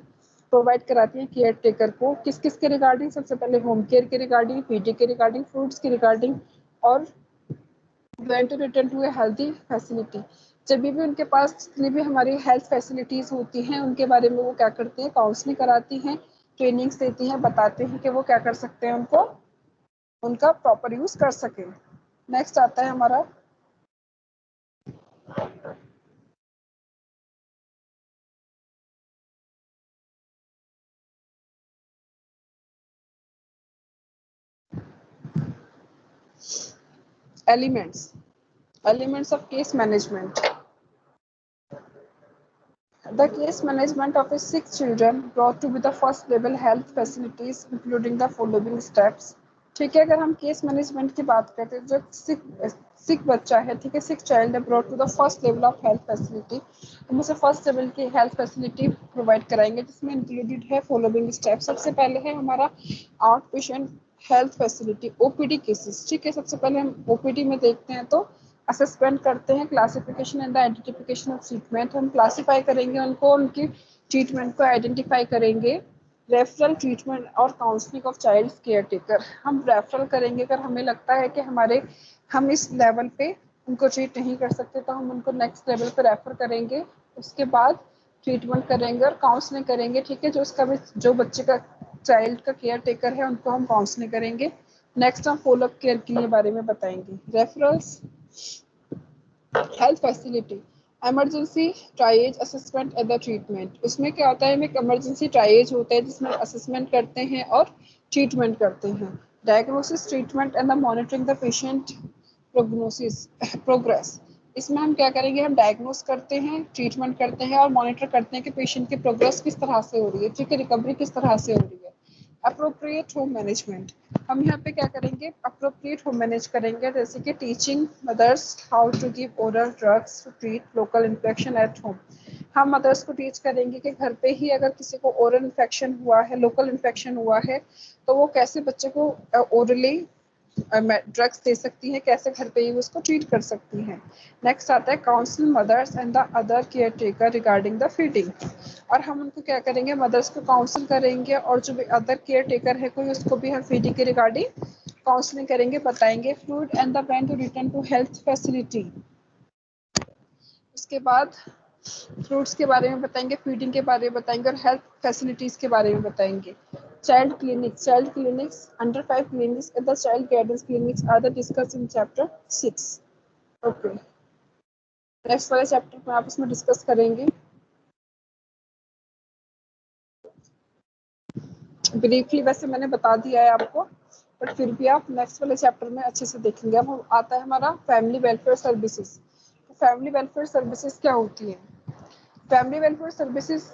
प्रोवाइड कराती है केयर टेकर को, किस किस के रिगार्डिंग, सबसे पहले होम केयर के रिगार्डिंग, फीडिंग के रिगार्डिंग, फ्रूट्स के रिगार्डिंग, और when to return to a healthy facility। जब भी उनके पास जितनी भी हमारी हेल्थ फैसिलिटीज होती हैं उनके बारे में वो क्या करते हैं, काउंसलिंग कराती हैं, ट्रेनिंग्स देती हैं, बताते हैं कि वो क्या कर सकते हैं, उनको उनका प्रॉपर यूज कर सके। नेक्स्ट आता है हमारा elements of case management. The case management of a sick children brought to be the first level health facilities including the following steps। ठीक है, अगर हम केस मैनेजमेंट की बात करते हैं, जो सिक बच्चा है, ठीक है, सिक चाइल्ड है, brought to the first level of health facility, हम उसे फर्स्ट लेवल की हेल्थ फैसिलिटी प्रोवाइड कराएंगे, जिसमें इंक्लूडेड है फॉलोइंग स्टेप। सबसे पहले है हमारा out patient health facility, OPD cases, ठीक है, सबसे पहले हम OPD में देखते हैं तो असेसमेंट करते हैं, classification and the identification of treatment, हम क्लासिफाई करेंगे उनको, उनकी ट्रीटमेंट को आइडेंटिफाई करेंगे। रेफरल ट्रीटमेंट और counselling of child care taker, हम रेफरल करेंगे अगर हमें लगता है कि हम इस लेवल पे उनको ट्रीट नहीं कर सकते तो हम उनको नेक्स्ट लेवल पे रेफर करेंगे, उसके बाद ट्रीटमेंट करेंगे और काउंसलिंग करेंगे, ठीक है, जो बच्चे का चाइल्ड का केयर टेकर है उनको हम काउंसलिंग करेंगे। नेक्स्ट हम फॉलोअप केयर के बारे में बताएंगे। Referrals, health facility, emergency triage assessment and the treatment, उसमें क्या होता है, एक इमरजेंसी ट्राइएज होता है जिसमें असेसमेंट करते हैं और ट्रीटमेंट करते हैं। Diagnosis, treatment and the monitoring the patient prognosis progress, इसमें हम क्या करेंगे, हम डायग्नोस करते हैं, ट्रीटमेंट करते हैं और मॉनिटर करते हैं कि पेशेंट की प्रोग्रेस किस तरह से हो रही है, ठीक है, रिकवरी किस तरह से हो रही है। अप्रोप्रिएट होम मैनेजमेंट, हम यहाँ पे क्या करेंगे, अप्रोप्रिएट होम मैनेज करेंगे, जैसे कि teaching mothers how to give oral drugs to treat local infection at home. हम मदर्स को टीच करेंगे कि घर पे ही अगर किसी को ओरल इन्फेक्शन हुआ है, लोकल इन्फेक्शन हुआ है, तो वो कैसे बच्चे को ओरली ड्रग्स दे सकती हैं, कैसे घर पे ही उसको ट्रीट कर सकती हैं। नेक्स्ट आता है council mothers and the other care taker regarding the feeding, और हम उनको क्या करेंगे, मदर्स को काउंसिल करेंगे और जो भी अदर केयर टेकर है कोई, उसको भी हम फीडिंग के रिगार्डिंग काउंसलिंग करेंगे, बताएंगे। Food and the when to return to health facility, उसके बाद फ्रूट्स के बारे में बताएंगे, फीडिंग के बारे में बताएंगे और हेल्थ फैसिलिटीज के बारे में बताएंगे। Child clinics under 5 clinics and the child guidance clinics are the discuss in chapter 6। Okay, next वाले चैप्टर में आप इसमें डिस्कस करेंगे। ब्रीफली वैसे मैंने बता दिया है आपको, बट फिर भी आप नेक्स्ट वाले चैप्टर में अच्छे से देखेंगे। अब आता है हमारा family welfare services. Family welfare services क्या होती है? Family welfare services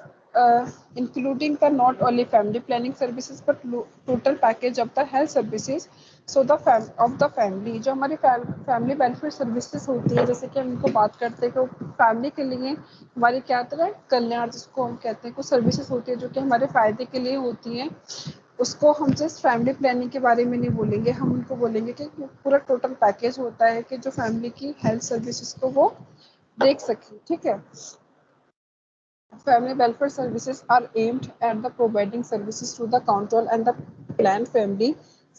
including the not only family planning services but total package of the health services so the of the family। जो हमारी फैमिली वेलफेयर सर्विसेज होती है, जैसे कि हम इनको बात करते हैं कि फैमिली के लिए हमारी क्या तरह कल्याण जिसको हम कहते हैं, कुछ सर्विसेज होती है जो कि हमारे फायदे के लिए होती हैं, उसको हम जस्ट फैमिली प्लानिंग के बारे में नहीं बोलेंगे, हम उनको बोलेंगे कि पूरा टोटल पैकेज होता है कि जो फैमिली की हेल्थ सर्विसेज को वो देख सके, ठीक है। Family welfare services are aimed at the providing services to the control and the planned family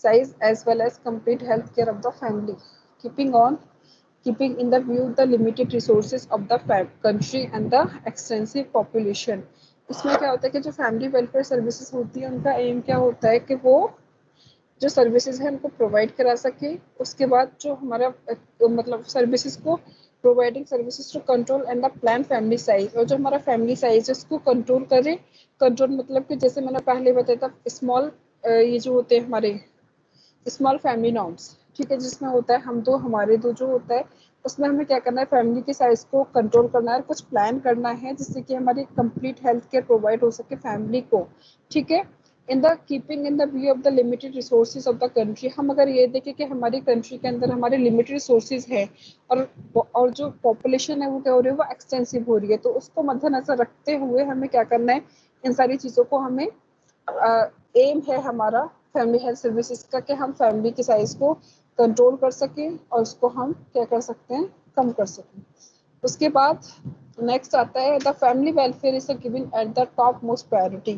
size as well as complete health care of the family, keeping in the view the limited resources of the country and the extensive population। इसमें क्या होता है कि जो family welfare services होती है उनका M क्या होता है कि वो जो सर्विसेज है उनको प्रोवाइड करा सके। उसके बाद जो हमारा मतलब सर्विसेज को providing services to control and the plan family size, और जो हमारा फैमिली साइज है उसको कंट्रोल करे। कंट्रोल मतलब कि जैसे मैंने पहले बताया था स्मॉल, ये जो होते हैं हमारे स्मॉल फैमिली नॉर्म्स, ठीक है, जिसमें होता है हम दो हमारे दो जो होता है, उसमें हमें क्या करना है, फैमिली के साइज को कंट्रोल करना है, कुछ प्लान करना है जिससे कि हमारी कंप्लीट हेल्थ केयर प्रोवाइड हो सके फैमिली को। ठीक है, in the keeping in the view of the limited resources of the country. हम अगर ये देखें कि हमारी कंट्री के अंदर हमारे लिमिटेड रिसोर्सेज है और जो पॉपुलेशन है वो क्या हो रही है, वो एक्सटेंसिव हो रही है, तो उसको मद्देनजर रखते हुए हमें क्या करना है, इन सारी चीज़ों को हमें एम है हमारा फैमिली हेल्थ सर्विसेज का कि हम फैमिली के साइज को कंट्रोल कर सकें और उसको हम क्या कर सकते हैं, कम कर सकें। उसके बाद नेक्स्ट आता है the family welfare is given at the top most priority.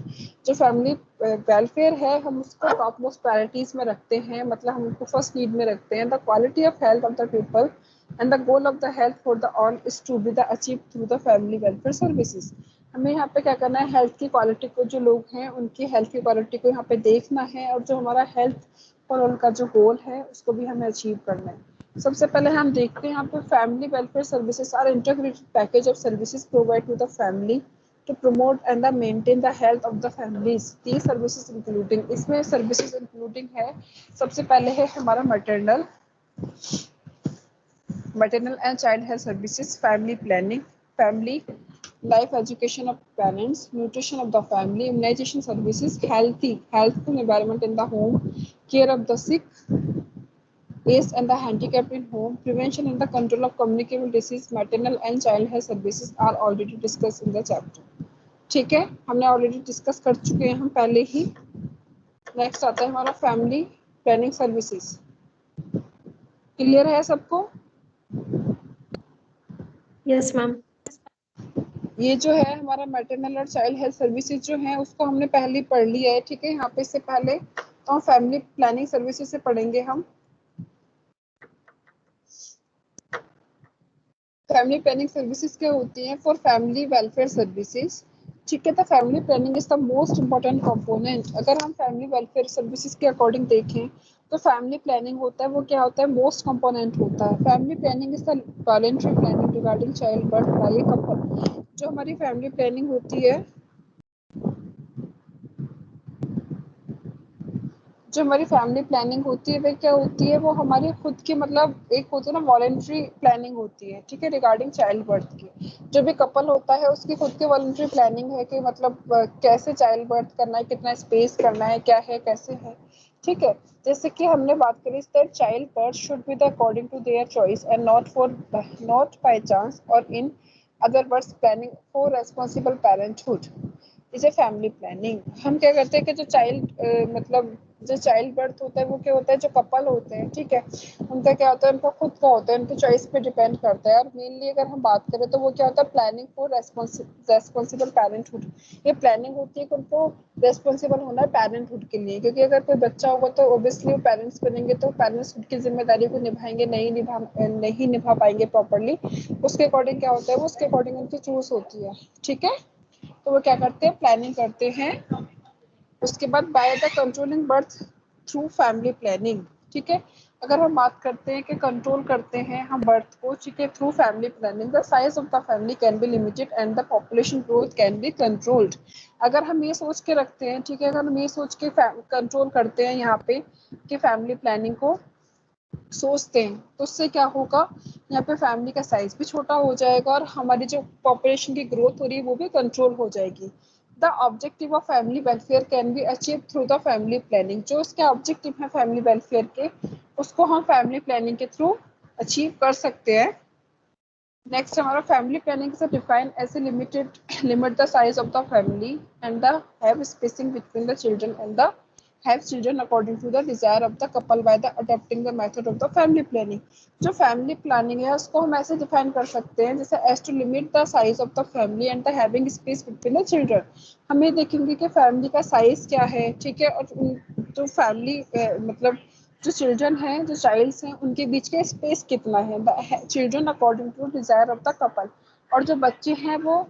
जो फैमिली वेलफेयर है हम उसको टॉप मोस्ट प्रायोरिटीज में रखते हैं, मतलब हम उसको फर्स्ट नीड में रखते हैं। The quality of health of the people and the goal of the health for the all is to be the achieve through the family welfare services. हमें यहाँ पे क्या करना है, हेल्थ की क्वालिटी को, जो लोग हैं उनकी हेल्थ की क्वालिटी को यहाँ पे देखना है, और जो हमारा हेल्थ और उनका जो गोल है उसको भी हमें अचीव करना है। सबसे पहले हम देखते हैं यहाँ पे family welfare services are integrated package of services provide to the family to promote and maintain the health of the families. These services including, इसमें services including है, सबसे पहले है हमारा maternal and child health services, family planning, family life education of parents, nutrition of the family, immunization services, healthful environment in the home, care of the sick, aged and the handicapped in home, prevention and the control of communicable disease, maternal and child health services are already discussed in the chapter. ठीक है, हमने already discuss कर चुके हैं हम पहले ही। Next आता है हमारा फैमिली प्लानिंग सर्विसेज। क्लियर है सबको?
Yes ma'am.
ये जो है हमारा मैटरनल और चाइल्ड हेल्थ सर्विसेज जो है उसको हमने पहले पढ़ लिया है। ठीक है, यहाँ पे इससे पहले तो हम फैमिली प्लानिंग सर्विसेज से पढ़ेंगे हम। फैमिली प्लानिंग सर्विसेज क्या होती हैं? For family welfare services. ठीक है, तो family planning is the most important component. अगर हम फैमिली वेलफेयर सर्विसेज के अकॉर्डिंग देखें तो फैमिली प्लानिंग होता है वो क्या होता है, मोस्ट कंपोनेंट होता है। Family planning is the voluntary planning regarding child birth bye a couple. जो हमारी फैमिली प्लानिंग होती है, जो हमारी फैमिली प्लानिंग होती है वह क्या होती है, वो हमारी खुद की, मतलब एक होती है ना वॉलंटरी प्लानिंग होती है। ठीक है, रिगार्डिंग चाइल्ड बर्थ की जो भी कपल होता है उसकी खुद की वॉलंटरी प्लानिंग है कि मतलब कैसे चाइल्ड बर्थ करना है, कितना स्पेस करना है, क्या है, कैसे है। ठीक है, जैसे कि हमने बात करी that child birth should be the according to their choice and not by chance और in other words planning for responsible parenthood is a family planning. हम क्या करते हैं कि जो चाइल्ड मतलब जो चाइल्ड बर्थ होता है वो क्या होता है, जो कपल होते हैं, ठीक है, उनका क्या होता है, उनका खुद का होता है, उनकी चॉइस पे डिपेंड करता है। और मेनली अगर हम बात करें तो वो क्या होता है, प्लानिंग फॉर रेस्पॉन्सिबल पेरेंटहुड। ये प्लानिंग होती है कि उनको रेस्पॉन्सिबल होना है पेरेंटहुड के लिए, क्योंकि अगर कोई बच्चा होगा तो ऑब्वियसली वो पेरेंट्स बनेंगे तो पेरेंट्सहुड की जिम्मेदारी को निभाएंगे, नहीं निभा पाएंगे प्रॉपरली। उसके अकॉर्डिंग क्या होता है, वो उसके अकॉर्डिंग उनकी चूज होती है। ठीक है, तो वो क्या करते हैं, प्लानिंग करते हैं। उसके बाद by the controlling birth through family planning. ठीक है, अगर हम बात करते हैं कि कंट्रोल करते हैं हम बर्थ को, ठीक है, through family planning the size of the family can be limited and the population growth can be controlled. अगर हम ये सोच के रखते हैं, ठीक है, अगर हम ये सोच के कंट्रोल करते हैं यहाँ पे कि फैमिली प्लानिंग को सोचते हैं तो उससे क्या होगा, यहाँ पे फैमिली का साइज भी छोटा हो जाएगा और हमारी जो पॉपुलेशन की ग्रोथ हो रही है वो भी कंट्रोल हो जाएगी। The objective of family welfare can be achieve through the family planning. जो उसके ऑब्जेक्टिव है फैमिली वेलफेयर के, उसको हम फैमिली प्लानिंग के थ्रू अचीव कर सकते हैं। नेक्स्ट हमारा फैमिली प्लानिंग से define as a limit the size of the family and the have spacing between the children and the have children according to the desire of the couple by the adopting the method of the family planning। जो family planning है उसको हम ऐसे define कर सकते हैं जैसे as to limit the size of the family and the having space between the children. हम ये देखेंगे कि फैमिली का साइज क्या है, ठीक है, और जो फैमिली मतलब जो चिल्ड्रन हैं, जो चाइल्ड्स हैं, उनके बीच का स्पेस कितना है, the children according to desire of the couple. और जो बच्चे हैं वो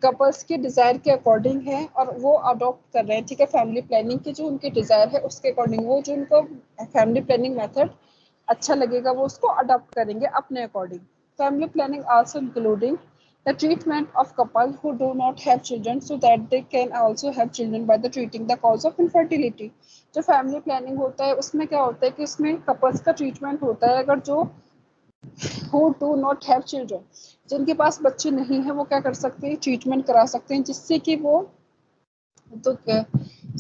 कपल्स के डिजायर के अकॉर्डिंग है और वो अडॉप्ट कर रहे हैं, ठीक है, फैमिली प्लानिंग की जो उनकी डिजायर है उसके अकॉर्डिंग, वो जो उनको फैमिली प्लानिंग मेथड अच्छा लगेगा वो उसको अडॉप्ट करेंगे अपने according. Family planning also including the treatment of couple who do not have children so that they can also have children by the treating the cause of infertility। जो family planning होता है उसमें क्या होता है कि उसमें कपल्स का ट्रीटमेंट होता है, अगर जो who do not have children, जिनके पास बच्चे नहीं है वो क्या कर सकते हैं, ट्रीटमेंट करा सकते हैं जिससे कि वो तो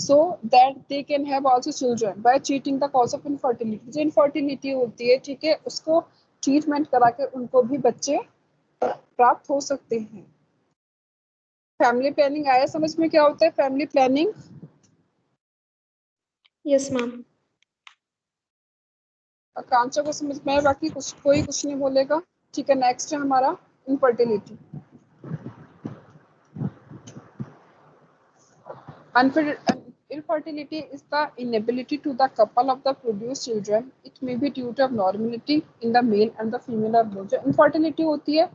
so that they can have also children by treating the cause of infertility। जो infertility होती है, ठीक है, उसको ट्रीटमेंट करा के उनको भी बच्चे प्राप्त हो सकते हैं। फैमिली प्लानिंग आया समझ में क्या होता है family planning?
Yes ma'am.
Akanksha को समझ में आया, बाकी कोई कुछ नहीं बोलेगा, ठीक है। नेक्स्ट है हमारा infertility. Infertility is the inability to the couple of the produce children. It may be due to abnormality in the male and the female or both। जो infertility होती है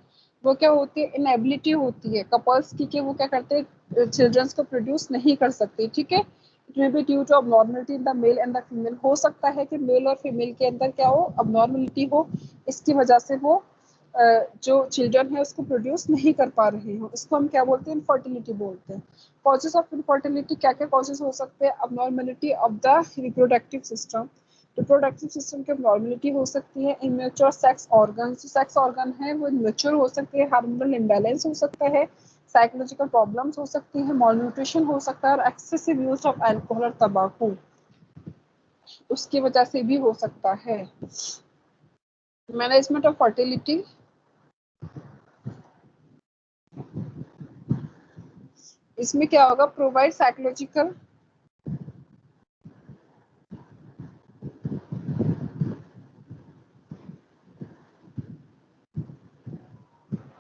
वो क्या होती है, इनएबिलिटी होती है कपल्स की कि वो क्या करते हैं, चिल्ड्रंस को प्रोड्यूस नहीं कर सकते, ठीक है। It may be due to abnormality in the male and the female। हो सकता है कि मेल और फीमेल के अंदर क्या हो, abnormality हो, इसकी वजह से वो जो चिल्ड्रन है उसको प्रोड्यूस नहीं कर पा रहे हो, इसको हम क्या बोलते हैं, इनफर्टिलिटी बोलते हैं। कॉजेस ऑफ इनफर्टिलिटी क्या क्या कॉजेस हो सकते हैं, abnormality of the reproductive system. Reproductive system की अबनॉर्मलिटी हो सकती है। Immature sex organ, sex organ है वो इमेच्योर हो सकते हैं। हार्मोनल इम्बैलेंस हो सकता है। साइकोलॉजिकल प्रॉब्लम्स हो सकती है। मॉलन्यूट्रिशन हो सकता है और एक्सेसिव यूज ऑफ अल्कोहल और तंबाकू उसकी वजह से भी हो सकता है। मैनेजमेंट ऑफ फर्टिलिटी, इसमें क्या होगा, provide psychological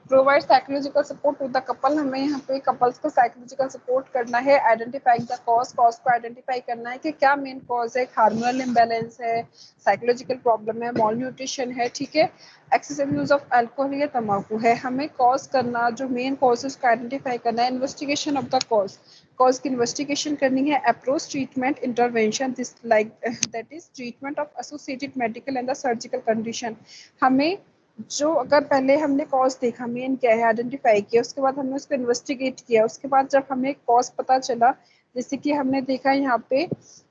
provide psychological support to the couple. हमें यहाँ पे कपल्स को साइकोलॉजिकल सपोर्ट करना है। आइडेंटिफाइंग द कॉज को आइडेंटिफाई करना है कि क्या मेन कॉज है, हार्मोनल इम्बैलेंस है, साइकोलॉजिकल प्रॉब्लम है, मॉल न्यूट्रिशन है, ठीक है, एक्सेसिव यूज ऑफ अल्कोहल या तंबाकू है। हमें कॉज करना, जो मेन कॉज है उसको आइडेंटिफाई करना है। इन्वेस्टिगेशन ऑफ द कॉज की इन्वेस्टिगेशन करनी है। Approach treatment intervention this like that is treatment of associated medical and the surgical condition. हमें जो अगर पहले हमने कॉज देखा मेन क्या है, आइडेंटिफाई किया, उसके बाद हमने उसको इन्वेस्टिगेट किया, उसके बाद जब हमें कॉज पता चला, जैसे कि हमने देखा यहाँ पे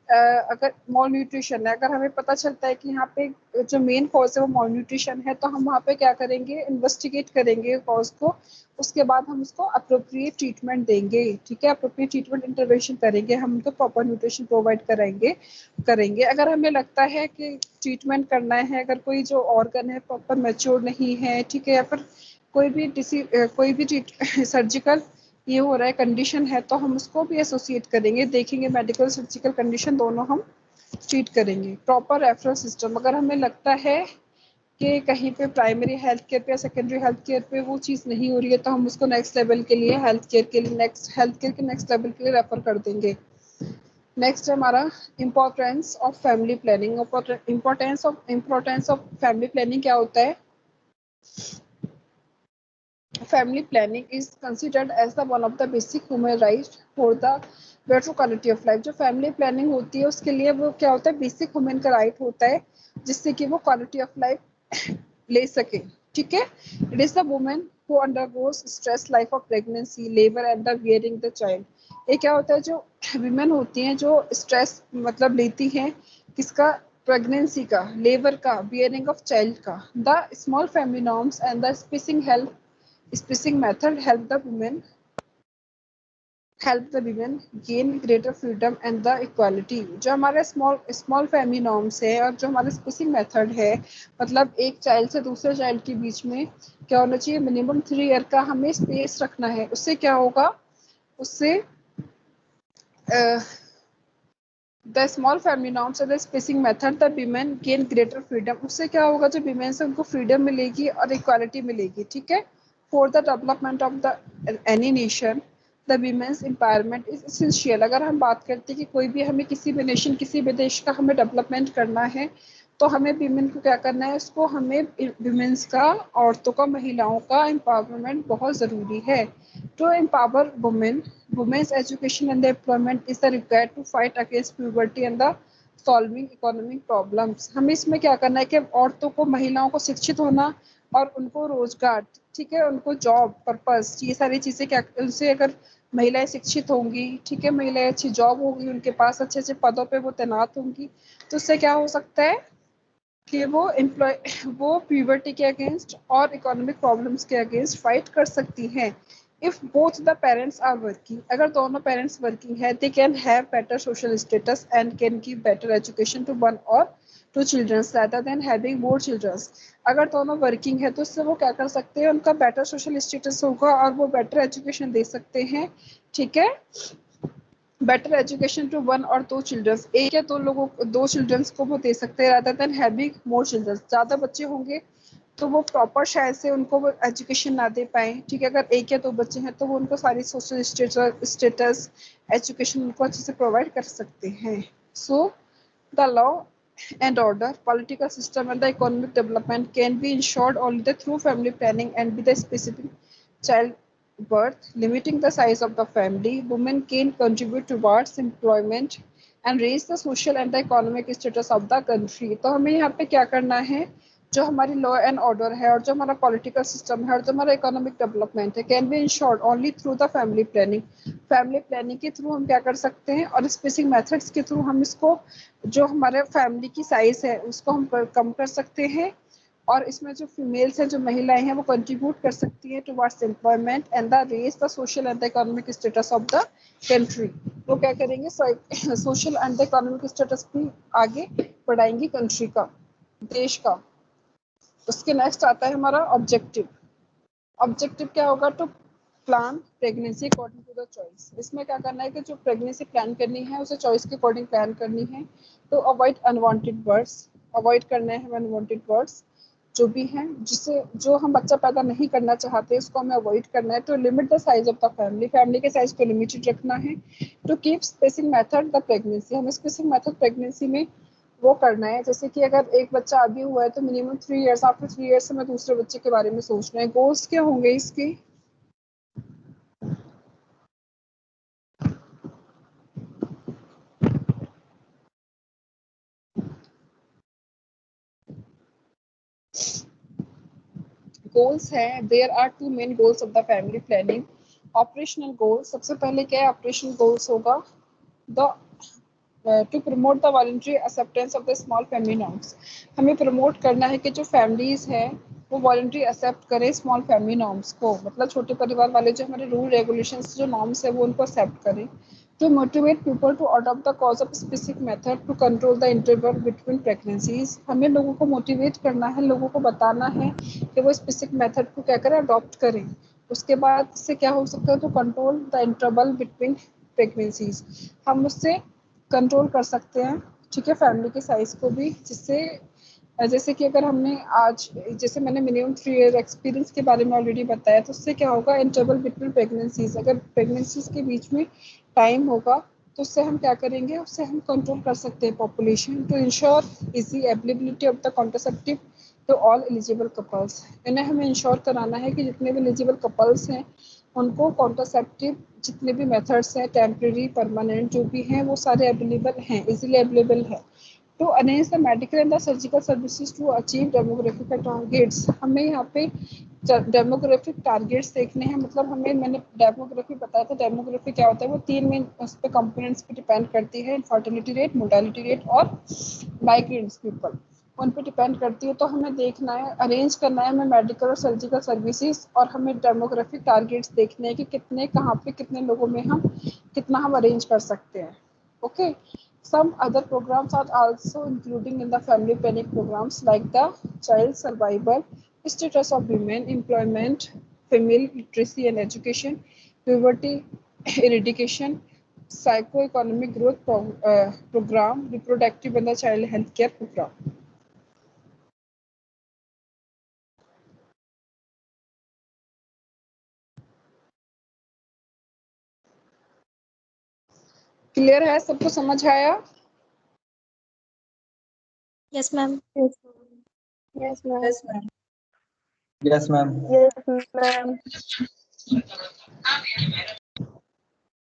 अगर मॉल न्यूट्रिशन है, अगर हमें पता चलता है कि यहाँ पे जो मेन कॉज है वो मॉल न्यूट्रिशन है, तो हम वहाँ पे क्या करेंगे, इन्वेस्टिगेट करेंगे कॉज को, उसके बाद हम उसको अप्रोप्रिएट ट्रीटमेंट देंगे, ठीक है, अप्रोप्रिएट ट्रीटमेंट इंटरवेंशन करेंगे, हम तो प्रॉपर न्यूट्रिशन प्रोवाइड करेंगे। अगर हमें लगता है कि ट्रीटमेंट करना है, अगर कोई जो ऑर्गन है प्रॉपर मैच्योर नहीं है, ठीक है, या फिर कोई भी सर्जिकल ये हो रहा है कंडीशन है, तो हम उसको भी एसोसिएट करेंगे, देखेंगे मेडिकल सर्जिकल कंडीशन दोनों हम ट्रीट करेंगे। प्रॉपर रेफरल सिस्टम, अगर हमें लगता है कि कहीं पे प्राइमरी हेल्थ केयर पे या सेकेंडरी हेल्थ केयर पे वो चीज़ नहीं हो रही है, तो हम उसको नेक्स्ट लेवल के लिए हेल्थ केयर के नेक्स्ट लेवल के लिए रेफर कर देंगे। नेक्स्ट है हमारा importance of family planning. Importance of family planning क्या होता है, family planning is considered as the one of the basic human right for the better quality of life. जो फैमिली प्लानिंग होती है उसके लिए वो क्या होता है, बेसिक ह्यूमन का राइट होता है, जिससे कि वो क्वालिटी ऑफ लाइफ ले सके, ठीक है। It is the women who undergoes stress life of pregnancy, labor and the bearing the child। ये क्या होता है, जो विमेन होती हैं जो स्ट्रेस मतलब लेती हैं किसका, प्रेगनेंसी का, लेबर का, बियरिंग ऑफ चाइल्ड का। The small family norms and the spacing method help the women gain greater freedom and the equality। जो हमारे स्मॉल फैमिली नॉर्म्स है और जो हमारे स्पेसिंग मेथड है, मतलब एक चाइल्ड से दूसरे चाइल्ड के बीच में क्या होना चाहिए, मिनिमम 3 ईयर का हमें स्पेस रखना है। उससे क्या होगा, उससे the small family norms and the spacing method the women gain greater freedom. उससे क्या होगा, जो वीमेन से उनको फ्रीडम मिलेगी और इक्वालिटी मिलेगी, ठीक है। For the development of the any nation the women's empowerment is essential. अगर हम बात करते हैं कि कोई भी हमें किसी भी नेशन, किसी भी देश का हमें डेवलपमेंट करना है, तो हमें वीमेन को क्या करना है, इसको हमें वीमेन्स का, औरतों का, महिलाओं का एम्पावरमेंट बहुत ज़रूरी है। To empower women, women's education and employment is the required to fight against puberty and the solving economic problems. हमें इसमें क्या करना है कि औरतों को, महिलाओं को शिक्षित होना और उनको रोजगार, ठीक है, उनको जॉब पर्पस, ये सारी चीज़ें क्या, उनसे अगर महिलाएं शिक्षित होंगी, ठीक है, महिलाएं अच्छी जॉब होगी, उनके पास अच्छे अच्छे पदों पे वो तैनात होंगी, तो उससे क्या हो सकता है कि वो प्यूबर्टी के अगेंस्ट और इकोनॉमिक प्रॉब्लम्स के अगेंस्ट फाइट कर सकती हैं। If both the parents are working, अगर दोनों पेरेंट्स वर्किंग है, they can have better social status and can give better education to one और two childrens rather than having more childrens. अगर दोनों वर्किंग है तो उससे वो क्या कर सकते हैं, उनका बेटर सोशल स्टेटस होगा और वो बेटर एजुकेशन दे सकते हैं, ठीक है, बेटर एजुकेशन टू वन और दो चिल्ड्रंस, एक या दो लोगों, दो चिल्ड्रंस को वो दे सकते हैं rather than having more childrens. ज़्यादा बच्चे होंगे तो वो प्रॉपर शायद से उनको वो एजुकेशन ना दे पाए, ठीक है, अगर एक या दो बच्चे हैं तो वो उनको सारी सोशल स्टेटस एजुकेशन उनको अच्छे से प्रोवाइड कर सकते हैं। So the law and order, political system and the economic development can be ensured only through family planning and with a specific child birth, limiting the size of the family. Women can contribute towards employment and raise the social and the economic status of the country. तो हमें यहाँ पे क्या करना है, जो हमारी law and order है और जो हमारा पॉलिटिकल सिस्टम है और जो हमारा इकोनॉमिक डेवलपमेंट है, can be insured only through the family planning. Family planning के थ्रू हम क्या कर सकते हैं और स्पेसिफिक मेथड्स के थ्रू हम इसको, जो हमारे फैमिली की साइज है उसको हम कम कर सकते हैं, और इसमें जो फीमेल्स हैं, जो महिलाएं हैं, वो कंट्रीब्यूट कर सकती हैं towards employment and the raise the social and the economic status of the country. वो क्या करेंगे, social and the economic status भी आगे बढ़ाएंगी कंट्री का, देश का। उसके नेक्स्ट आता है हमारा ऑब्जेक्टिव। ऑब्जेक्टिव क्या होगा, to plan pregnancy according to the choice. इसमें क्या करना है कि जो प्रेगनेंसी प्लान करनी है उसे चॉइस के अकॉर्डिंग प्लान करनी है। तो अवॉइड अनवांटेड बर्ड्स, अवॉइड करना है हमें अनवांटेड बर्ड्स जो भी हैं, जिससे जो हम बच्चा पैदा नहीं करना चाहते उसको हमें अवॉइड करना है। To limit the size of the family, family के साइज को लिमिटेड रखना है। To keep spacing method the pregnancy, हमें स्पेसिंग मेथड प्रेगनेंसी में वो करना है, जैसे कि अगर एक बच्चा अभी हुआ है तो मिनिमम 3 इयर्स, आफ्टर 3 इयर्स से मैं दूसरे बच्चे के बारे में सोचना है। गोल्स क्या होंगे इसके, गोल्स हैं, there are 2 main goals of the family planning. Operational goal, सबसे पहले क्या है, ऑपरेशनल गोल्स होगा the to promote the voluntary acceptance of the small family norms. हमें प्रमोट करना है कि जो फैमिलीज हैं वो वॉलंटरी एक्सेप्ट करें स्मॉल फैमिली नॉर्म्स को, मतलब छोटे परिवार वाले जो हमारे रूल रेगुलेशंस, जो नॉर्म्स है वो उनको एक्सेप्ट करें। To motivate people to adopt the cause of specific method to control the interval between pregnancies, हमें लोगों को मोटिवेट करना है, लोगों को बताना है कि वो स्पेसिफिक मेथड को क्या करें, अडॉप्ट करें। उसके बाद इससे क्या हो सकता है, तो control the interval between pregnancies, हम उससे कंट्रोल कर सकते हैं, ठीक है, फैमिली के साइज को भी, जिससे जैसे कि अगर हमने आज, जैसे मैंने मिनिमम 3 ईयर एक्सपीरियंस के बारे में ऑलरेडी बताया, तो उससे क्या होगा, इंटरवल बिटवीन प्रेगनेंसीज, अगर प्रेगनेंसीज के बीच में टाइम होगा तो उससे हम क्या करेंगे, उससे हम कंट्रोल कर सकते हैं population. To ensure easy availability of the contraceptive to all eligible couples, इन्हें हमें इंश्योर कराना है कि जितने भी एलिजिबल कपल्स हैं उनको कॉन्ट्रासेप्टिव जितने भी मेथड्स हैं, टेम्प्रेरी परमानेंट जो भी हैं, वो सारे अवेलेबल हैं, इजीली अवेलेबल है। To arrange the medical and the surgical services to achieve demographical targets, हमें यहाँ पे डेमोग्राफिक टारगेट्स देखने हैं, मतलब हमें, मैंने डेमोग्राफी बताया था, डेमोग्राफी क्या होता है, वो 3 मेन उस पे कंपोनेंट्स पे डिपेंड करती है, इनफर्टिलिटी रेट, मोर्टेलिटी रेट और माइग्रेंट्स पीपल, उन पे डिपेंड करती है। तो हमें देखना है, अरेंज करना है हमें मेडिकल और सर्जिकल सर्विसेज, और हमें डेमोग्राफिक टारगेट्स देखने हैं कि कितने, कहाँ पे, कितने लोगों में हम कितना हम अरेंज कर सकते हैं। Okay, some other programs are also including in the family planning programs like the child survival, status of women, employment, female literacy and education, poverty eradication, psycho-economic growth program, reproductive and the child health care program. Clear है, सबको समझ आया?
Yes ma'am.
Yes ma'am.
Yes ma'am.
Yes ma'am.